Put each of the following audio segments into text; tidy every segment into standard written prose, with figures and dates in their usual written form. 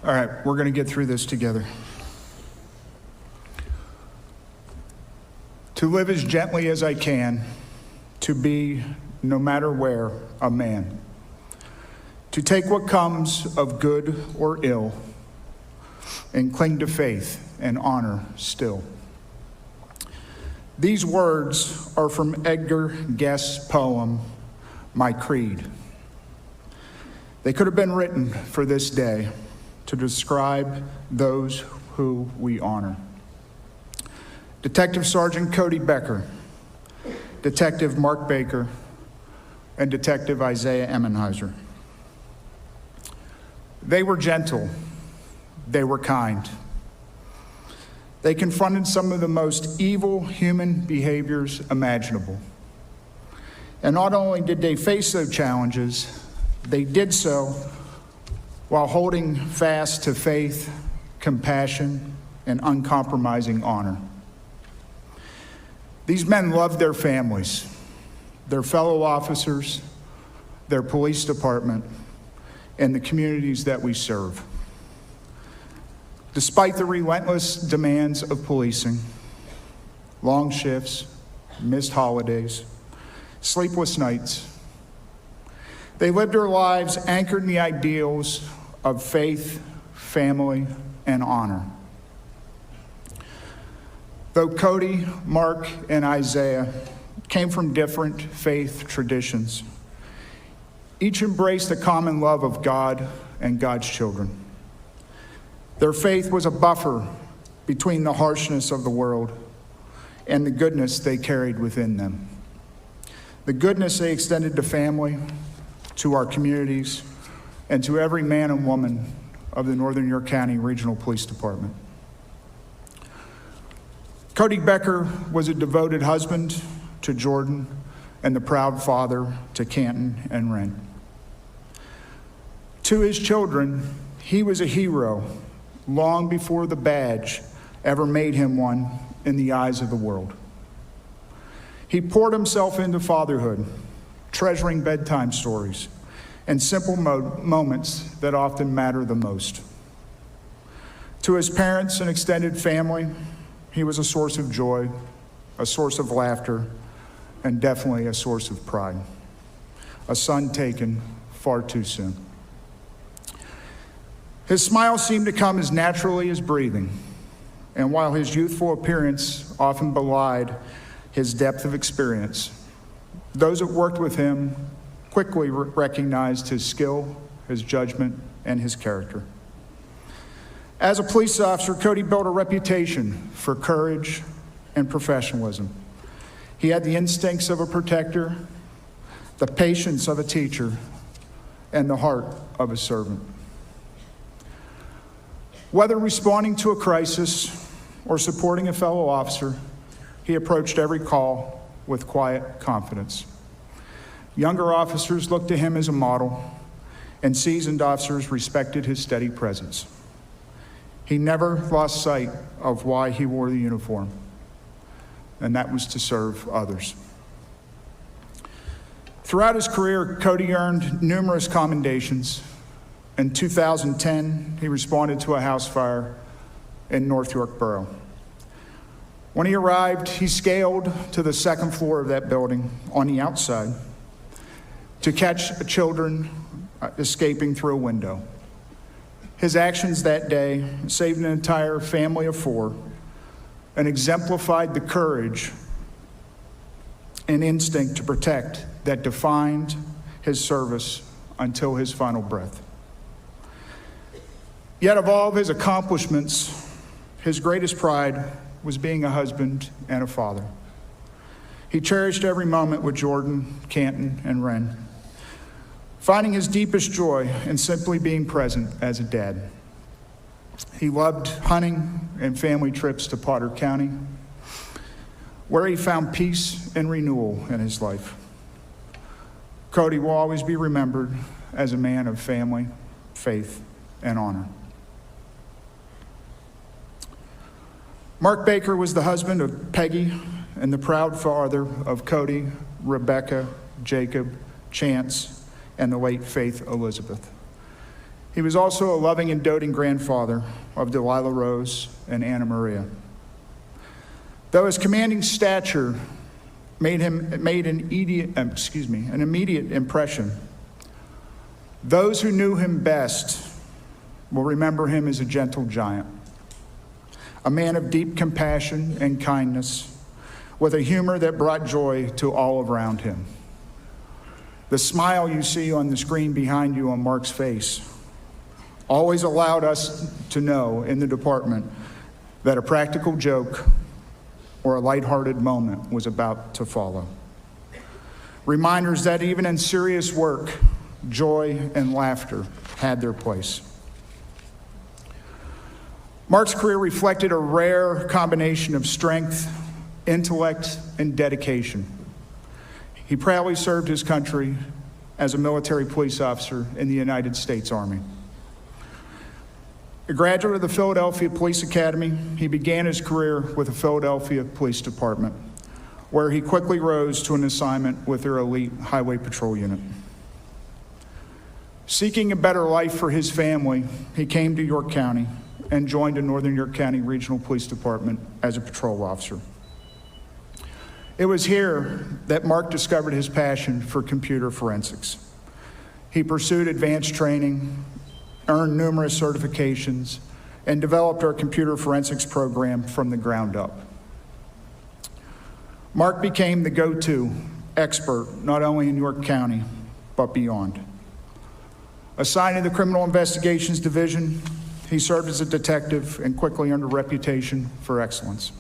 All right, we're going to get through this together. To live as gently as I can, to be, no matter where, a man. To take what comes of good or ill, and cling to faith and honor still. These words are from Edgar Guest's poem, My Creed. They could have been written for this day to describe those who we honor. Detective Sergeant Cody Becker, Detective Mark Baker, and Detective Isaiah Emmenheiser. They were gentle. They were kind. They confronted some of the most evil human behaviors imaginable. And not only did they face those challenges, they did so while holding fast to faith, compassion, and uncompromising honor. These men loved their families, their fellow officers, their police department, and the communities that we serve. Despite the relentless demands of policing, long shifts, missed holidays, sleepless nights, they lived their lives anchored in the ideals of faith, family, and honor. Though Cody, Mark, and Isaiah came from different faith traditions, each embraced the common love of God and God's children. Their faith was a buffer between the harshness of the world and the goodness they carried within them. The goodness they extended to family, to our communities, and to every man and woman of the Northern York County Regional Police Department. Cody Becker was a devoted husband to Jordan and the proud father to Canton and Wren. To his children, he was a hero long before the badge ever made him one in the eyes of the world. He poured himself into fatherhood, treasuring bedtime stories and simple moments that often matter the most. To his parents and extended family, he was a source of joy, a source of laughter, and definitely a source of pride. A son taken far too soon. His smile seemed to come as naturally as breathing, and while his youthful appearance often belied his depth of experience, those that worked with him quickly recognized his skill, his judgment, and his character. As a police officer, Cody built a reputation for courage and professionalism. He had the instincts of a protector, the patience of a teacher, and the heart of a servant. Whether responding to a crisis or supporting a fellow officer, he approached every call with quiet confidence. Younger officers looked to him as a model, and seasoned officers respected his steady presence. He never lost sight of why he wore the uniform, and that was to serve others. Throughout his career, Cody earned numerous commendations. In 2010, he responded to a house fire in North York Borough. When he arrived, he scaled to the second floor of that building on the outside to catch children escaping through a window. His actions that day saved an entire family of 4 and exemplified the courage and instinct to protect that defined his service until his final breath. Yet of all of his accomplishments, his greatest pride was being a husband and a father. He cherished every moment with Jordan, Canton, and Wren, finding his deepest joy in simply being present as a dad. He loved hunting and family trips to Potter County, where he found peace and renewal in his life. Cody will always be remembered as a man of family, faith, and honor. Mark Baker was the husband of Peggy and the proud father of Cody, Rebecca, Jacob, Chance, and the late Faith Elizabeth. He was also a loving and doting grandfather of Delilah Rose and Anna Maria. Though his commanding stature made an immediate impression, those who knew him best will remember him as a gentle giant, a man of deep compassion and kindness, with a humor that brought joy to all around him. The smile you see on the screen behind you on Mark's face always allowed us to know in the department that a practical joke or a lighthearted moment was about to follow. Reminders that even in serious work, joy and laughter had their place. Mark's career reflected a rare combination of strength, intellect, and dedication. He proudly served his country as a military police officer in the United States Army. A graduate of the Philadelphia Police Academy, he began his career with the Philadelphia Police Department, where he quickly rose to an assignment with their elite highway patrol unit. Seeking a better life for his family, he came to York County and joined the Northern York County Regional Police Department as a patrol officer. It was here that Mark discovered his passion for computer forensics. He pursued advanced training, earned numerous certifications, and developed our computer forensics program from the ground up. Mark became the go-to expert not only in York County, but beyond. Assigned to the Criminal Investigations Division, he served as a detective and quickly earned a reputation for excellence.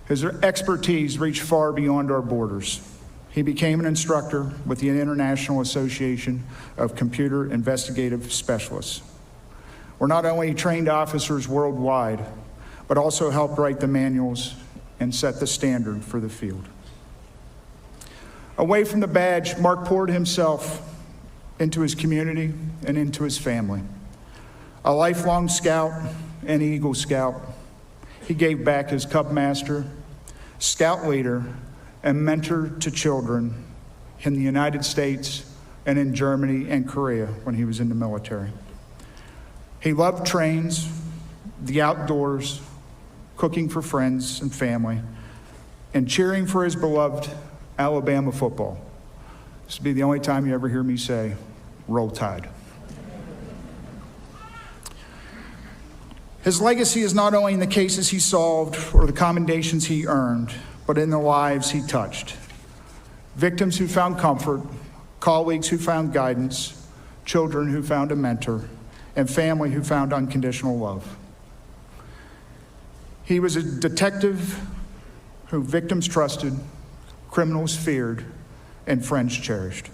His expertise reached far beyond our borders. He became an instructor with the International Association of Computer Investigative Specialists, where not only he trained officers worldwide, but also helped write the manuals and set the standard for the field. Away from the badge, Mark poured himself into his community and into his family. A lifelong scout and Eagle Scout, he gave back as Cub Master, Scout leader, and mentor to children in the United States and in Germany and Korea when he was in the military. He loved trains, the outdoors, cooking for friends and family, and cheering for his beloved Alabama football. This will be the only time you ever hear me say, "Roll Tide." His legacy is not only in the cases he solved or the commendations he earned, but in the lives he touched. Victims who found comfort, colleagues who found guidance, children who found a mentor, and family who found unconditional love. He was a detective who victims trusted, criminals feared, and friends cherished.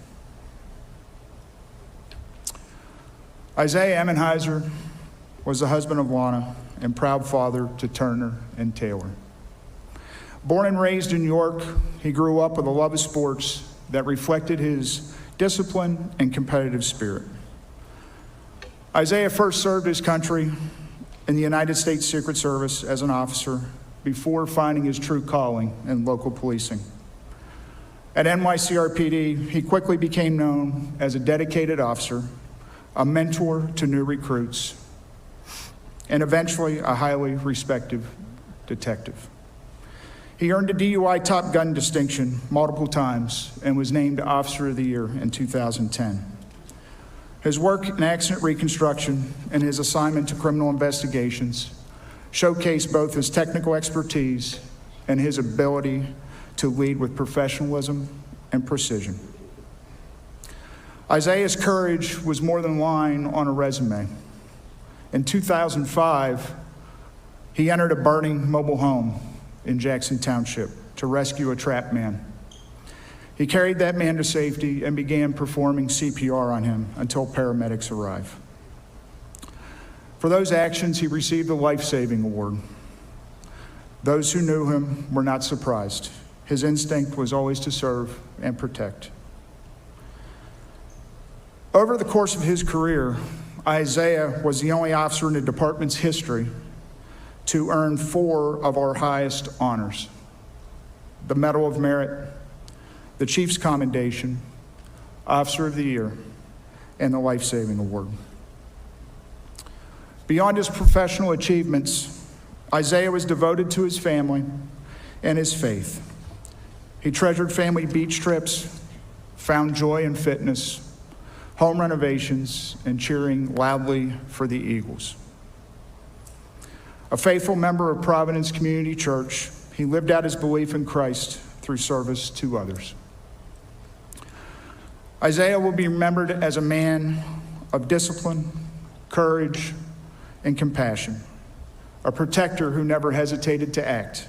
Isaiah Emmenheiser was the husband of Lana and proud father to Turner and Taylor. Born and raised in York, he grew up with a love of sports that reflected his discipline and competitive spirit. Isaiah first served his country in the United States Secret Service as an officer before finding his true calling in local policing. At NYCRPD, he quickly became known as a dedicated officer, a mentor to new recruits, and eventually a highly respected detective. He earned a DUI Top Gun distinction multiple times and was named Officer of the Year in 2010. His work in accident reconstruction and his assignment to criminal investigations showcased both his technical expertise and his ability to lead with professionalism and precision. Isaiah's courage was more than a line on a resume. In 2005, he entered a burning mobile home in Jackson Township to rescue a trapped man. He carried that man to safety and began performing CPR on him until paramedics arrived. For those actions, he received the Life-Saving Award. Those who knew him were not surprised. His instinct was always to serve and protect. Over the course of his career, Isaiah was the only officer in the department's history to earn 4 of our highest honors: the Medal of Merit, the Chief's Commendation, Officer of the Year, and the Life-Saving Award. Beyond his professional achievements, Isaiah was devoted to his family and his faith. He treasured family beach trips, found joy in fitness, home renovations, and cheering loudly for the Eagles. A faithful member of Providence Community Church, he lived out his belief in Christ through service to others. Isaiah will be remembered as a man of discipline, courage, and compassion, a protector who never hesitated to act,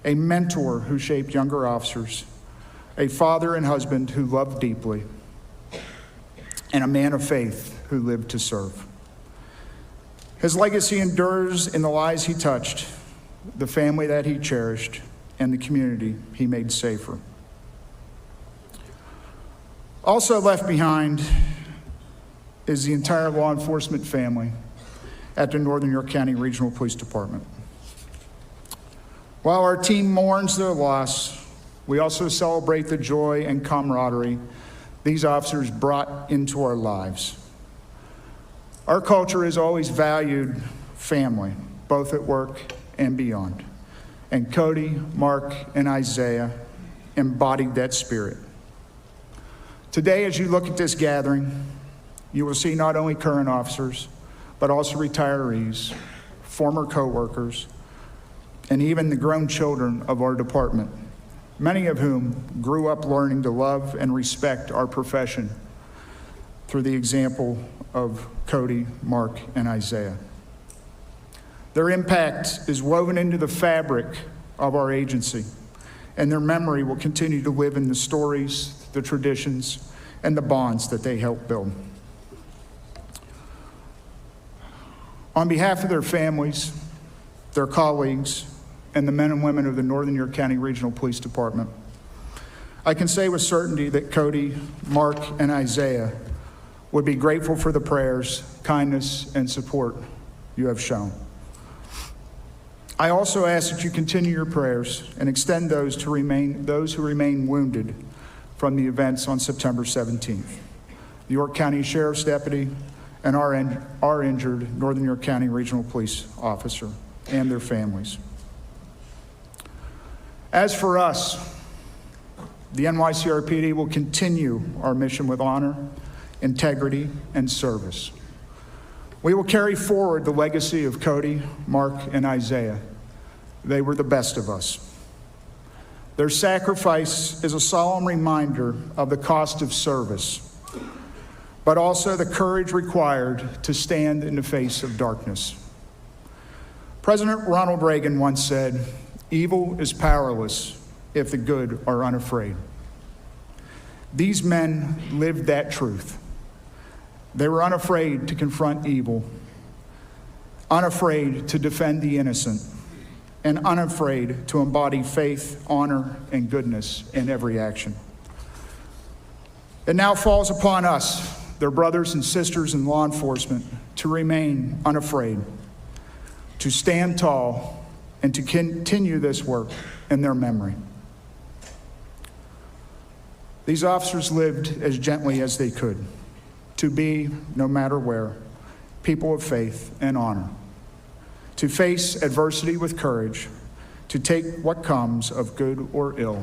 a mentor who shaped younger officers, a father and husband who loved deeply, and a man of faith who lived to serve. His legacy endures in the lives he touched, the family that he cherished, and the community he made safer. Also left behind is the entire law enforcement family at the Northern York County Regional Police Department. While our team mourns their loss, we also celebrate the joy and camaraderie these officers brought into our lives. Our culture has always valued family, both at work and beyond. And Cody, Mark, and Isaiah embodied that spirit. Today, as you look at this gathering, you will see not only current officers, but also retirees, former co-workers, and even the grown children of our department, many of whom grew up learning to love and respect our profession through the example of Cody, Mark, and Isaiah. Their impact is woven into the fabric of our agency, and their memory will continue to live in the stories, the traditions, and the bonds that they helped build. On behalf of their families, their colleagues, and the men and women of the Northern York County Regional Police Department, I can say with certainty that Cody, Mark, and Isaiah would be grateful for the prayers, kindness, and support you have shown. I also ask that you continue your prayers and extend those who remain wounded from the events on September 17th. The York County Sheriff's Deputy and our injured Northern York County Regional Police officer and their families. As for us, the NYCRPD will continue our mission with honor, integrity, and service. We will carry forward the legacy of Cody, Mark, and Isaiah. They were the best of us. Their sacrifice is a solemn reminder of the cost of service, but also the courage required to stand in the face of darkness. President Ronald Reagan once said, "Evil is powerless if the good are unafraid." These men lived that truth. They were unafraid to confront evil, unafraid to defend the innocent, and unafraid to embody faith, honor, and goodness in every action. It now falls upon us, their brothers and sisters in law enforcement, to remain unafraid, to stand tall, and to continue this work in their memory. These officers lived as gently as they could, to be, no matter where, people of faith and honor, to face adversity with courage, to take what comes of good or ill,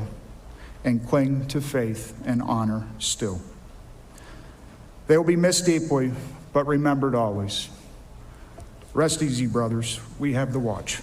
and cling to faith and honor still. They will be missed deeply, but remembered always. Rest easy, brothers. We have the watch.